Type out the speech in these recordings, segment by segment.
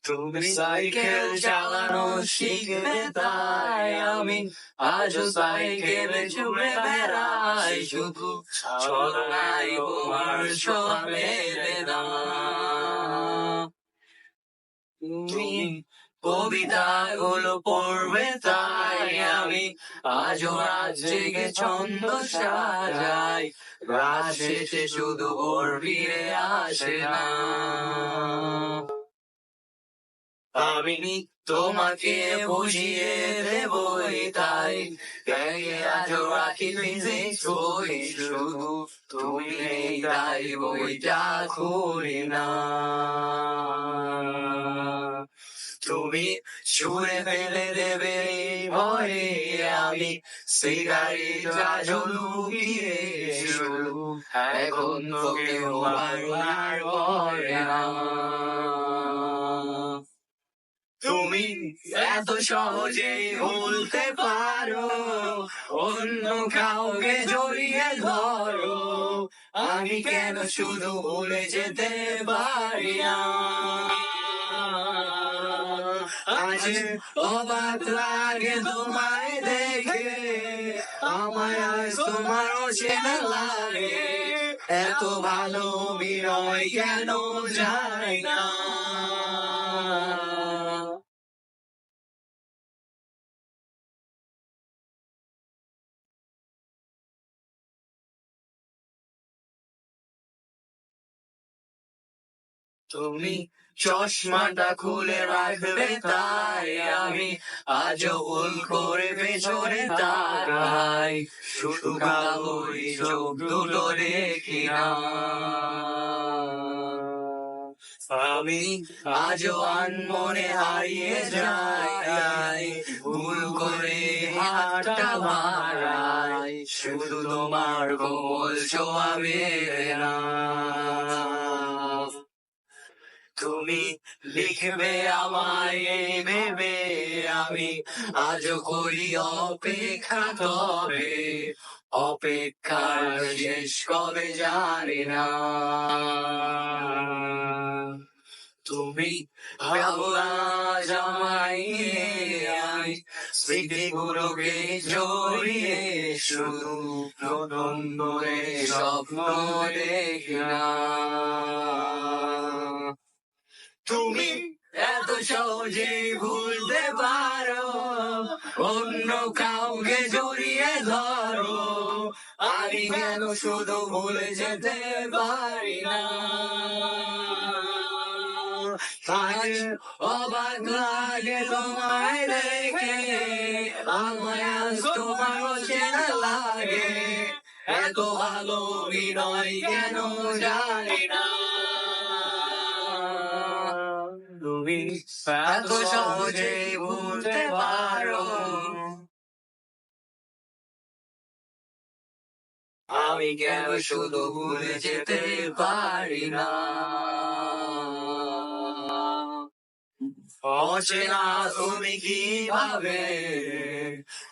তুমি সাইকেল চালানো শিখবে তাই আমি আজও সাইকেলে চড়ে বেড়াই, শুধু ছলনায় তোমার ছোঁয়া মেলে না। তুমি কবিতাগুলো পড়বে তাই আমি আজও রাত জেগে ছন্দ সাজাই, রাত শেষে শুধু ভোর ফিরে আসে না। আমি তোমাকে বুঝিয়ে দেবই তাই ব্যাগে আজও রাখি ফিজিক্স বই, শুধু তুমি নেই তাই বইটা খুলি না। তুমি ছুঁড়ে ফেলে দেবে ভয়ে আমি সিগারেট আজও লুকিয়ে, শুধু এখন তো কেউ আর করে না। তুমি এত সহজেই ভুলতে পারো, অন্য কাউকে জড়িয়ে ধরো, আমি কেন শুধু ভুলে যেতে পারি না। আজ অবাক লাগে তোমায় দেখে, আমার আজ তোমার অচেনা লাগে, এত ভালো অভিনয় কেন যায় না। তুমি চশমাটা খুলে রাখবে তাই আমি আজও ভুল করে পেছনে তাকাই, শুধু কালোই চোখ দুটো দেখি না। আমি আজও আনমনে হারিয়ে যাই, ভুল করে হাতটা বাড়াই, শুধু তোমার কোমল ছোঁয়া মেলে না। তুমি লিখবে আমায় এই ভেবে আমি আজও করি অপেক্ষা, তবে অপেক্ষার শেষ কবে জানি না। তুমি ভাবনা জামাই আমি স্মৃতিগুলোকে জড়িয়ে, শুধু নতুন করে স্বপ্ন দেখি না। তুমি এত সহজেই ভুলতে পারো, অন্য কাউকে জড়িয়ে ধরো, আমি কেন শুধু ভুলে যেতে পারি না। আজ অবাক লাগে তোমায় দেখে, আমায় আজ তোমার অচেনা লাগে, এত ভালো অভিনয় কেন জানি না। তুমি এত সহজেই ভুলতে পারো, আমি কেন শুধু ভুলে যেতে পারি না। অচেনা তুমি কিভাবে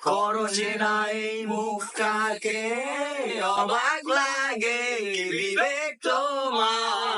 করো চেনা এই মুখটাকে, অবাক লাগে বিবেক তোমার।